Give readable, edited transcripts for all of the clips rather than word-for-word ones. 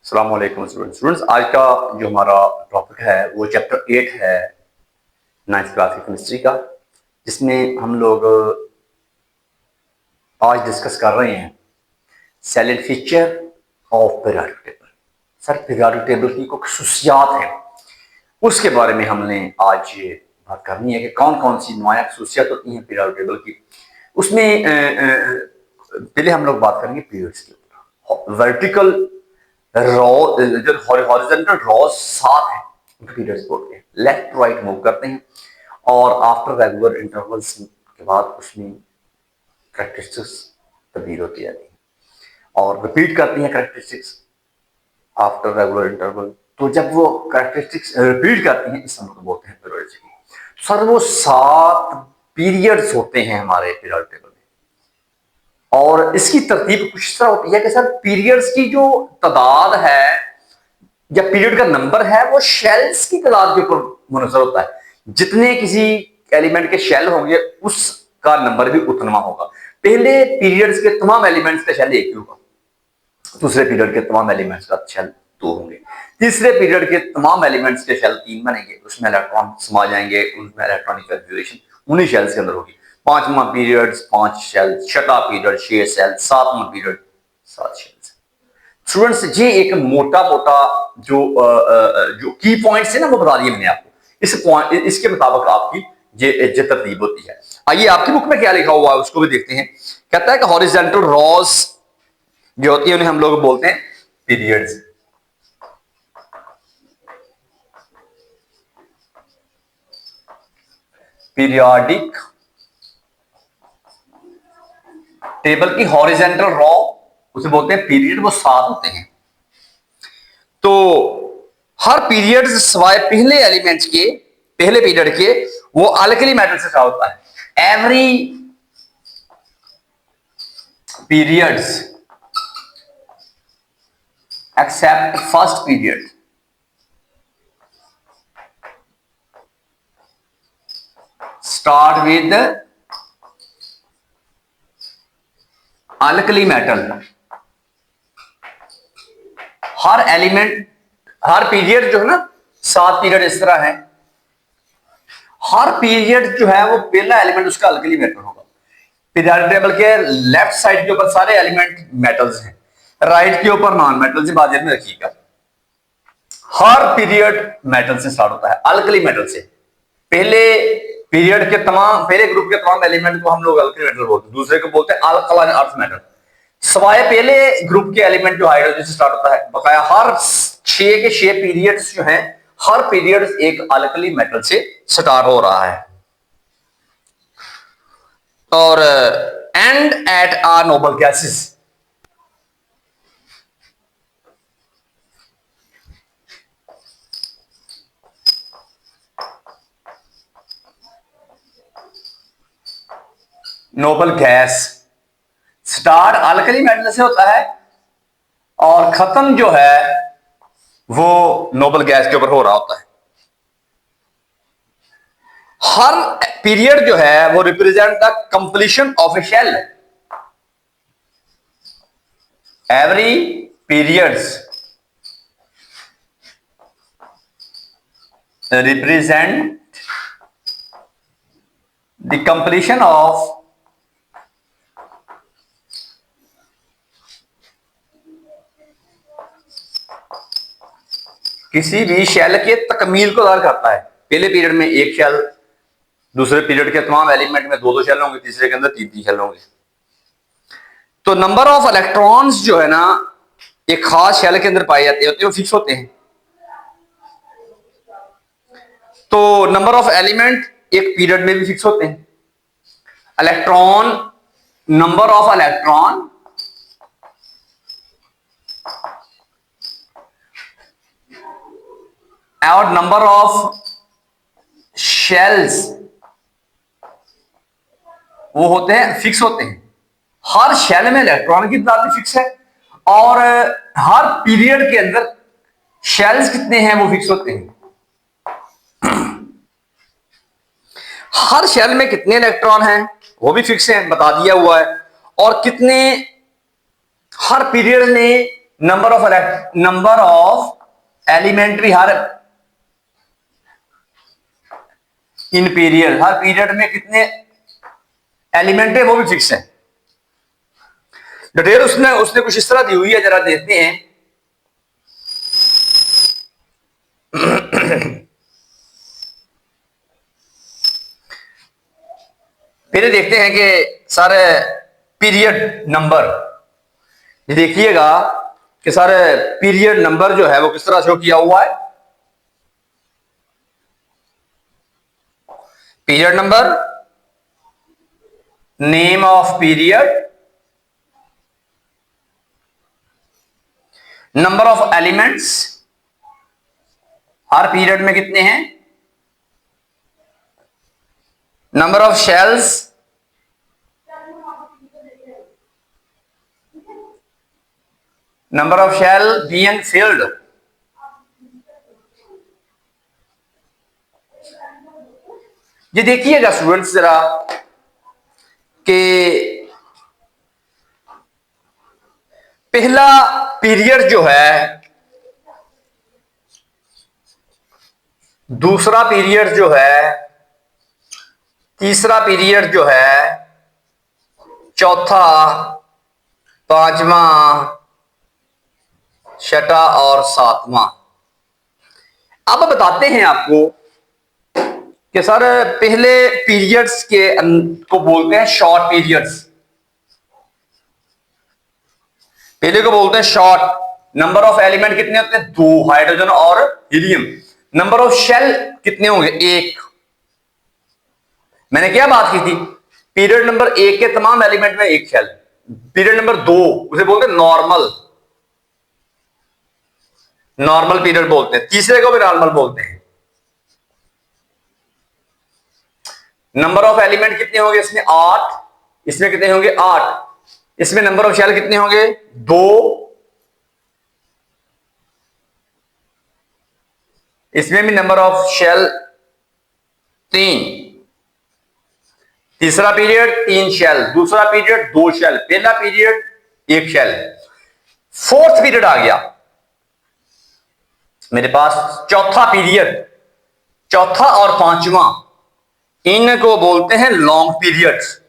अस्सलाम वालेकुम स्टूडेंट्स। आज का जो हमारा टॉपिक है वो चैप्टर 8 है 9th क्लास की केमिस्ट्री का, जिसमें हम लोग आज डिस्कस कर रहे हैं salaried feature of periodic table. Sir, periodic table की कुछ खसूसियात हैं, उसके बारे में हमने आज बात करनी है कि कौन कौन सी नुमाया खसूसियात होती हैं पीरियोडिक टेबल की। उसमें पहले हम लोग बात करेंगे पीरियड्स के ऊपर। वर्टिकल रॉ जो हॉरिजॉन्टल रॉज 7 है, पीरियड्स बोलते हैं, लेफ्ट टू राइट मूव करते हैं और आफ्टर रेगुलर इंटरवल्स के बाद उसमें करेक्टरिस्टिक्स तब्दील होती जाती है और रिपीट करती हैं करेक्टरिस्टिक्स आफ्टर रेगुलर इंटरवल। तो जब वो करेक्टरिस्टिक्स रिपीट करती हैं, इस को बोलते हैं पीरियोडिसिटी। सर, वो 7 पीरियड्स होते हैं हमारे पीरियोडिक टेबल में और इसकी तरतीब कुछ इस तरह होती है कि सर पीरियड्स की जो तादाद है या पीरियड का नंबर है वो शेल्स की तादाद के ऊपर मुनहसर होता है। जितने किसी एलिमेंट के शेल होंगे उसका नंबर भी उतना होगा। पहले पीरियड्स के तमाम एलिमेंट्स का शेल एक ही होगा, दूसरे पीरियड के तमाम एलिमेंट्स का शेल 2 होंगे, तीसरे पीरियड के तमाम एलिमेंट्स के शेल 3 बनेंगे, उसमें इलेक्ट्रॉन समा जाएंगे, उनमें इलेक्ट्रॉनिक एक्टिवेशन उन्हीं शेल्स के अंदर होगी। 5वां पीरियड 5 शेल, 6वां पीरियड 6 शेल, 7वां पीरियड 7 शेल। स्टूडेंट्स, ये एक मोटा मोटा जो की पॉइंट्स है ना वो बता दिए मैंने आपको। इस पॉइंट इसके मुताबिक आपकी ये तरतीब होती है। आइए आपकी बुक में क्या लिखा हुआ है उसको भी देखते हैं। कहता है कि हॉरिजॉन्टल रॉज जो होती है उन्हें हम लोग बोलते हैं पीरियड्स। पीरियोडिक टेबल की हॉरिजॉन्टल रॉ उसे बोलते हैं पीरियड, वो 7 होते हैं। तो हर पीरियड सिवाय पहले एलिमेंट्स के, पहले पीरियड के, वो अल्कली मेटल से स्टार्ट होता है। Every periods accept first period start with alkali metal. Her element, her period जो है ना, 7 पीरियड इस तरह है। हर पीरियड जो है वो पहला एलिमेंट उसका अल्कली मेटल होगा। पीरियोडिक टेबल के लेफ्ट साइड के ऊपर सारे एलिमेंट मेटल्स हैं, राइट के ऊपर नॉन मेटल्स। बात में रखिएगा, हर पीरियड मेटल से स्टार्ट होता है, अल्कली मेटल से। पहले पीरियड के तमाम, पहले ग्रुप के तमाम एलिमेंट को हम लोग अल्कली मेटल बोलते हैं, दूसरे को बोलते हैं अल्कलाइन अर्थ मेटल। सवाए पहले ग्रुप के एलिमेंट जो हाइड्रोजन से स्टार्ट होता है, बकाया हर 6 के 6 पीरियड्स जो हैं, हर पीरियड एक अल्कली मेटल से स्टार्ट हो रहा है। और end at are noble gases. Noble gas start alkali metal से होता है और खत्म जो है वो नोबल गैस के ऊपर हो रहा होता है। हर पीरियड जो है वो represent the completion of a shell. Every periods represent the completion of किसी भी शेल के तकमील को ज़ाहिर करता है। पहले पीरियड में एक शेल, दूसरे पीरियड के तमाम एलिमेंट में 2-2 शेल होंगे, तीसरे के अंदर 3-3 शेल होंगे। तो नंबर ऑफ इलेक्ट्रॉन्स जो है ना एक खास शेल के अंदर पाए जाते होते हैं, वो फिक्स होते हैं। तो नंबर ऑफ एलिमेंट एक पीरियड में भी फिक्स होते हैं। इलेक्ट्रॉन, नंबर ऑफ इलेक्ट्रॉन और नंबर ऑफ शेल्स वो होते हैं, फिक्स होते हैं। हर शेल में इलेक्ट्रॉन की तादाद फिक्स है और हर पीरियड के अंदर शेल्स कितने हैं वो फिक्स होते हैं। हर शेल में कितने इलेक्ट्रॉन हैं वो भी फिक्स है, बता दिया हुआ है। और कितने हर पीरियड में नंबर ऑफ एलिमेंट भी हर इन पीरियड, हर पीरियड में कितने एलिमेंट है वो भी फिक्स है। डिटेल उसने उसने कुछ इस तरह दी हुई है, जरा देखते हैं। पहले देखते हैं कि सारे पीरियड नंबर, ये देखिएगा कि सारे पीरियड नंबर जो है वो किस तरह शो किया हुआ है। Period number, name of period, number of elements, हर पीरियड में कितने हैं, number of shells, number of shell being filled, ये देखिएगा स्टूडेंट्स जरा कि पहला पीरियड जो है, दूसरा पीरियड जो है, तीसरा पीरियड जो है, चौथा, पांचवा, छठा और सातवां। अब बताते हैं आपको कि सर पहले पीरियड्स को बोलते हैं शॉर्ट पीरियड्स। पहले को बोलते हैं शॉर्ट। नंबर ऑफ एलिमेंट कितने होते हैं, 2, हाइड्रोजन और हीलियम। नंबर ऑफ शेल कितने होंगे, 1। मैंने क्या बात की थी, पीरियड नंबर 1 के तमाम एलिमेंट में 1 शेल। पीरियड नंबर 2 उसे बोलते हैं नॉर्मल, नॉर्मल पीरियड बोलते हैं। तीसरे को भी नॉर्मल बोलते हैं। नंबर ऑफ एलिमेंट कितने होंगे इसमें, 8। इसमें कितने होंगे, 8। इसमें नंबर ऑफ शेल कितने होंगे, 2। इसमें भी नंबर ऑफ शेल 3। तीसरा पीरियड 3 शेल, दूसरा पीरियड 2 शेल, पहला पीरियड 1 शेल। फोर्थ पीरियड आ गया मेरे पास, चौथा पीरियड, चौथा और पांचवा, इनको बोलते हैं लॉन्ग पीरियड्स।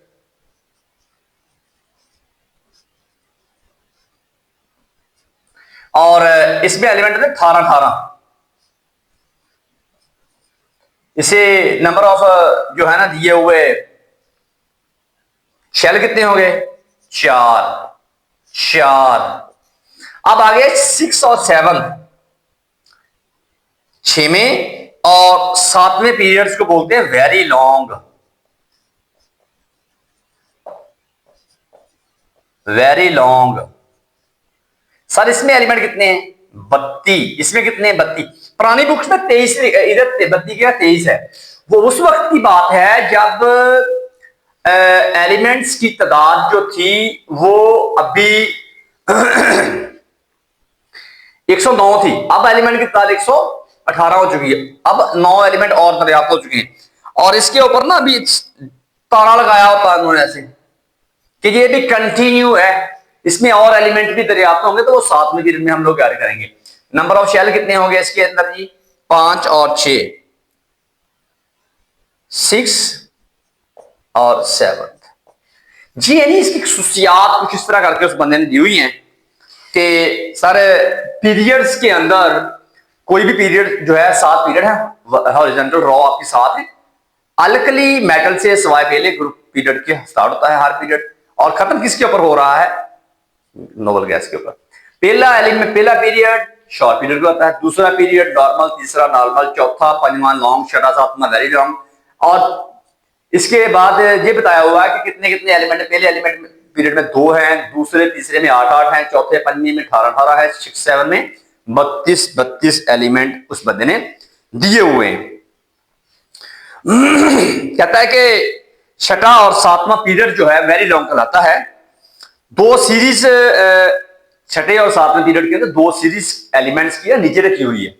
और इसमें एलिमेंट है 18। इसे नंबर ऑफ जो है ना दिए हुए शेल कितने हो गए, 4। अब आगे 6 और 7, 6वें और 7वें पीरियड्स को बोलते हैं very long, very long. Sir इसमें एलिमेंट कितने हैं, 32। इसमें कितने हैं, 32। पुरानी बुक्स में 23, इधर 32 क्या 23 है। वो उस वक्त की बात है जब एलिमेंट्स की तादाद जो थी वो अभी 109 थी। अब एलिमेंट की तादाद 118 हो चुकी है। अब 9 एलिमेंट और दरियाफ्त हो चुके हैं। और इसके ऊपर ना अभी ताला लगाया होता है उन्होंने ऐसे कि ये भी कंटिन्यू है, इसमें और एलिमेंट भी दरियाफ्त होंगे तो वो 7वें पीरियड में हम लोग ऐड करेंगे। नंबर ऑफ शेल कितने होंगे इसके अंदर जी, 5 और 6, 6 और 7 जी। यानी इसकी खुसूसियात कुछ इस तरह करके उस बंदे ने दी हुई हैं कि सारे पीरियड्स के अंदर कोई भी पीरियड जो है 7 पीरियड है, हॉरिजॉन्टल रॉ आपकी 7 है। अल्कली मेटल से सिवाय पहले ग्रुप पीरियड के स्टार्ट होता है हर पीरियड, और खत्म किसके ऊपर हो रहा है, नोबल गैस के ऊपर। पहला एलिमेंट, पहला पीरियड शॉर्ट पीरियड का होता है, दूसरा पीरियड नॉर्मल, तीसरा नॉर्मल, चौथा पांचवा लॉन्ग, छठा सातवां वेरी लॉन्ग। और इसके बाद ये बताया हुआ है कि कितने कितने एलिमेंट, पहले एलिमेंट पीरियड में 2 हैं, दूसरे तीसरे में 8 हैं, चौथे पंजवीं में 18 है, 6 7 में 32 एलिमेंट उस बंदे ने दिए हुए हैं। कहता है कि छठा और सातवां पीरियड जो है वेरी लॉन्ग कहलाता है। 2 सीरीज छठे और 7वें पीरियड के अंदर 2 सीरीज एलिमेंट्स की नीचे रखी हुई है।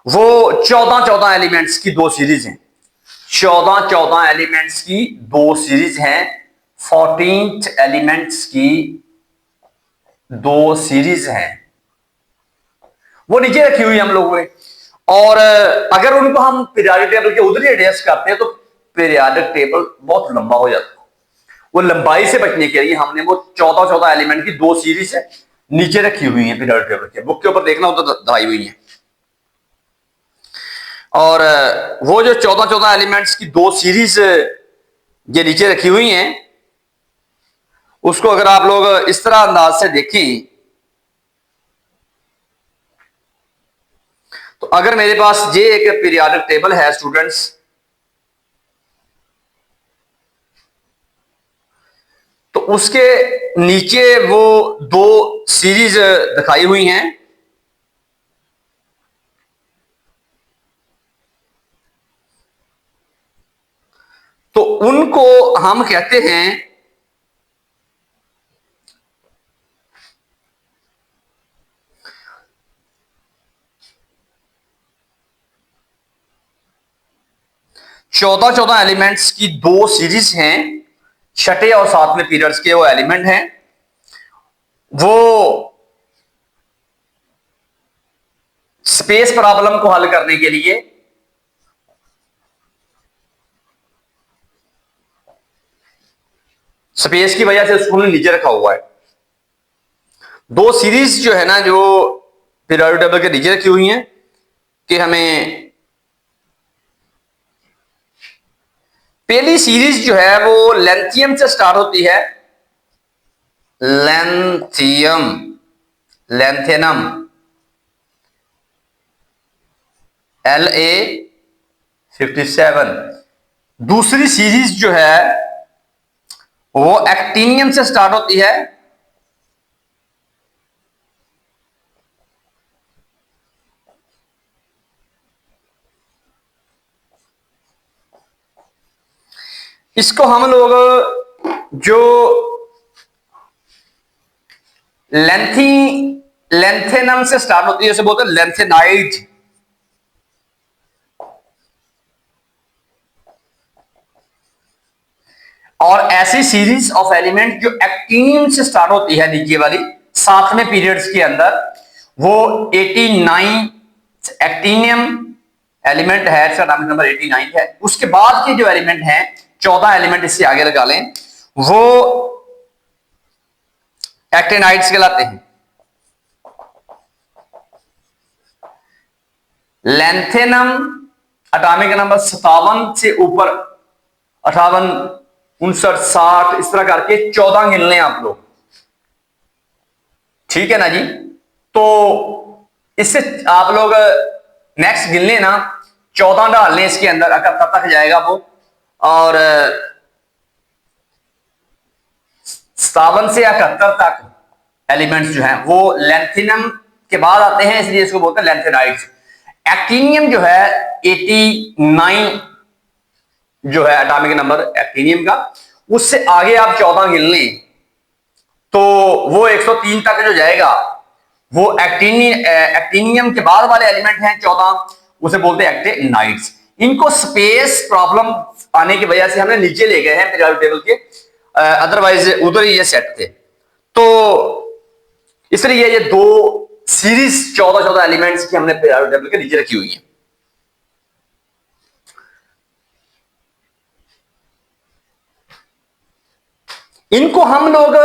वो 14 एलिमेंट्स की 2 सीरीज हैं, 14 एलिमेंट्स की 2 सीरीज हैं, 14 एलिमेंट्स की 2 सीरीज हैं। वो नीचे रखी हुई है हम लोगों ने। और अगर उनको हम पीरियोडिक टेबल के उधर ही एडजस्ट करते हैं तो पीरियोडिक टेबल बहुत लंबा हो जाता है। वो लंबाई से बचने के लिए हमने वो 14 एलिमेंट की 2 सीरीज है नीचे रखी हुई है पीरियोडिक टेबल के। बुक के ऊपर देखना हो तो दवाई हुई है। और वो जो 14 एलिमेंट्स की 2 सीरीज ये नीचे रखी हुई हैं, उसको अगर आप लोग इस तरह अंदाज से देखें तो अगर मेरे पास ये एक पीरियोडिक टेबल है स्टूडेंट्स, तो उसके नीचे वो 2 सीरीज दिखाई हुई हैं। तो उनको हम कहते हैं चौदह एलिमेंट्स की 2 सीरीज हैं, छठे और 7वें पीरियड्स के वो एलिमेंट हैं। वो स्पेस प्रॉब्लम को हल करने के लिए स्पेस की वजह से उसको नीचे रखा हुआ है। 2 सीरीज जो है ना, जो पीरियोडिक टेबल के नीचे रखी हुई हैं, कि हमें पहली सीरीज जो है वो लेंथियम से स्टार्ट होती है। लेंथियम, लेंथेनम, La57। दूसरी सीरीज जो है वो एक्टिनियम से स्टार्ट होती है। इसको हम लोग जो लेंथेनम से स्टार्ट होती है उसे बोलते हैं लेंथेनाइड। और ऐसी सीरीज ऑफ एलिमेंट जो एक्टिनियम से स्टार्ट होती है नीचे वाली 7वें पीरियड्स के अंदर, वो 89 एक्टिनियम एलिमेंट है, इसका नाम नंबर 89 है। उसके बाद के जो एलिमेंट हैं 14 एलिमेंट इससे आगे लगा लें, वो एक्टिनाइड्स कहलाते हैं। लेंथेनम एटॉमिक नंबर 57 से ऊपर 58, 59, 60 इस तरह करके 14 गिन लें आप लोग, ठीक है ना जी। तो इससे आप लोग नेक्स्ट गिन लेना, 14 डाल लें इसके अंदर, 71 तक जाएगा वो। और 57 से 71 तक एलिमेंट्स जो हैं वो लेंथिनम के बाद आते हैं, इसलिए इसको बोलते हैं लेंथेनाइड्स। एक्टिनियम जो है 89 जो है एटॉमिक नंबर एक्टिनियम का, उससे आगे आप 14 गिन लें तो वो 103 तक जो जाएगा वो एक्टिनियम के बाद वाले एलिमेंट हैं 14, उसे बोलते हैं एक्टिनाइड्स। इनको स्पेस प्रॉब्लम आने की वजह से हमने नीचे ले गए हैं पीरियोडिक टेबल के, अदरवाइज उधर ही ये सेट थे। तो इसलिए ये 2 सीरीज 14 एलिमेंट्स की हमने पीरियोडिक टेबल के नीचे रखी हुई है। इनको हम लोग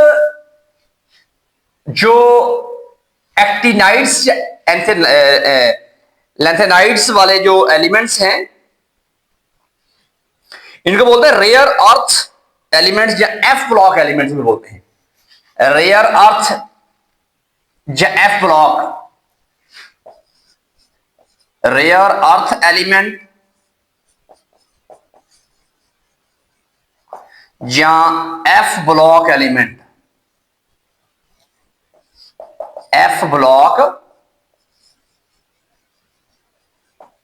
जो एक्टिनाइड्स लेंथेनाइड्स वाले जो एलिमेंट्स हैं, इनको बोलते हैं रेयर अर्थ एलिमेंट्स या एफ ब्लॉक एलिमेंट्स भी बोलते हैं। रेयर अर्थ या F block, rare earth element या F block element, F block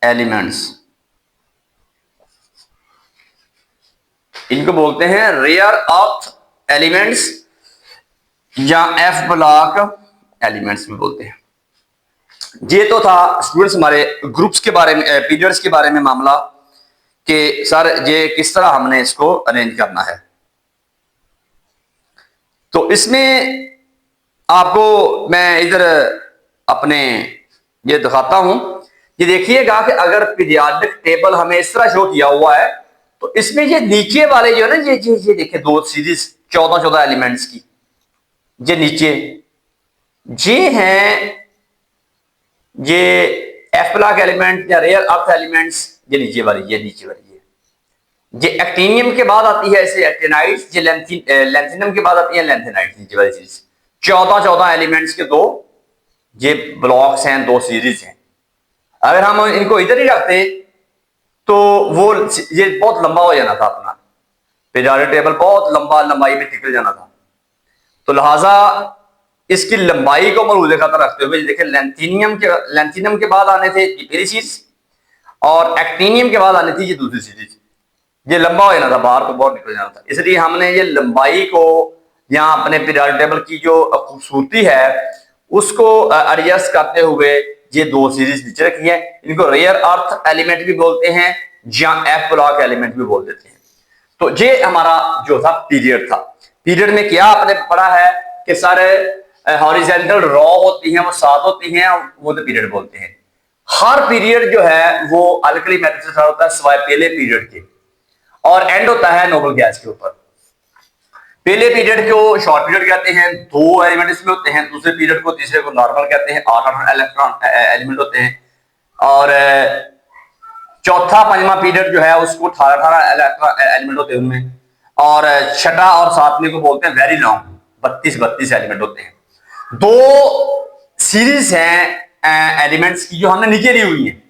elements, इनको बोलते हैं रेयर अर्थ एलिमेंट्स या एफ ब्लॉक एलिमेंट्स में बोलते हैं। ये तो था स्टूडेंट्स हमारे ग्रुप्स के बारे में, पीरियड्स के बारे में मामला कि सर ये किस तरह हमने इसको अरेंज करना है। तो इसमें आपको मैं इधर अपने ये दिखाता हूं। ये देखिएगा कि अगर पीरियोडिक टेबल हमें इस तरह शो किया हुआ है तो इसमें ये नीचे वाले जो है ना, ये देखिए दो सीरीज 14 एलिमेंट्स की, ये नीचे ये हैं, ये एफ ब्लॉक एलिमेंट या रेयर अर्थ एलिमेंट्स, ये नीचे वाली, ये नीचे वाली, ये एक्टिनियम के बाद आती है ऐसे एक्टिनाइड्स, ये लेंथिनम के बाद आती है लेंथेनाइड्स, नीचे वाली सीरीज 14 एलिमेंट्स के दो ये ब्लॉक्स हैं, दो सीरीज हैं। अगर हम इनको इधर ही रखते तो वो ये बहुत लंबा हो जाना था, अपना पीरियोडिक टेबल बहुत लंबा लंबाई में निकल जाना था। तो लिहाजा इसकी लंबाई को मलूज़ खतर रखते हुए देखिए लेंथिनम के बाद आने थे ये पहली चीज, और एक्टिनियम के बाद आनी थी ये दूसरी सीरीज। ये लंबा हो जाना था, बाहर को बहुत निकल जाना था, इसलिए हमने ये लंबाई को यहाँ अपने पीरियोडिक टेबल की जो खूबसूरती है उसको एडजस्ट करते हुए ये दो सीरीज नीचे रखी है। इनको रेयर अर्थ एलिमेंट भी बोलते हैं या एफ ब्लॉक एलिमेंट भी बोल देते हैं। तो ये हमारा जो था पीरियड था। पीरियड में क्या आपने पढ़ा है कि सारे हॉरिजॉन्टल रॉ होती हैं वो 7 होती हैं, वो तो पीरियड बोलते हैं। हर पीरियड जो है वो अल्कली मेथड से स्टार्ट होता है सिवाय पहले पीरियड के, और एंड होता है नोबल गैस के ऊपर। पहले पीरियड को शॉर्ट पीरियड कहते हैं, 2 एलिमेंट इसमें होते हैं। दूसरे पीरियड को, तीसरे को नॉर्मल कहते हैं, 8 इलेक्ट्रॉन एलिमेंट होते हैं। और चौथा पंजवा पीरियड जो है उसको 18 इलेक्ट्रॉन एलिमेंट होते हैं उनमें। और छठा और सातवें को बोलते हैं वेरी लॉन्ग, 32 एलिमेंट होते हैं। दो सीरीज हैं एलिमेंट्स की जो हमने नीचे दी हुई है,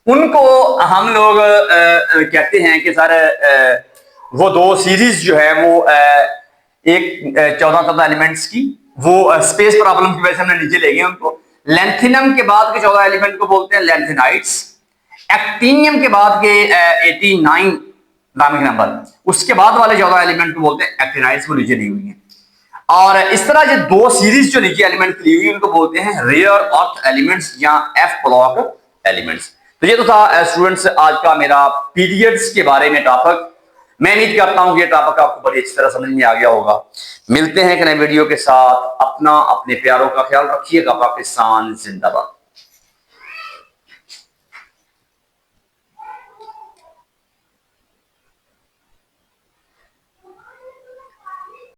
उनको हम लोग कहते हैं कि सर वो दो सीरीज जो है वो एक 14 एलिमेंट्स की, वो स्पेस प्रॉब्लम की वजह से हमने नीचे ले गए उनको। लेंथिनम के बाद के 14 एलिमेंट को बोलते हैं लेंथेनाइड्स। एक्टिनियम के बाद के 89 एटॉमिक नंबर, उसके बाद वाले 14 एलिमेंट को बोलते हैं एक्टिनाइड्स, को नीचे दी हुई है। और इस तरह ये दो सीरीज जो नीचे एलिमेंट ली हुई है उनको बोलते हैं रेयर अर्थ एलिमेंट्स या एफ ब्लॉक एलिमेंट्स। तो ये तो था स्टूडेंट्स आज का मेरा पीरियड्स के बारे में टॉपिक। मैं उम्मीद करता हूं कि ये टॉपिक आपको बड़ी अच्छी तरह समझ में आ गया होगा। मिलते हैं एक नए वीडियो के साथ। अपना अपने प्यारों का ख्याल रखिएगा। पाकिस्तान जिंदाबाद।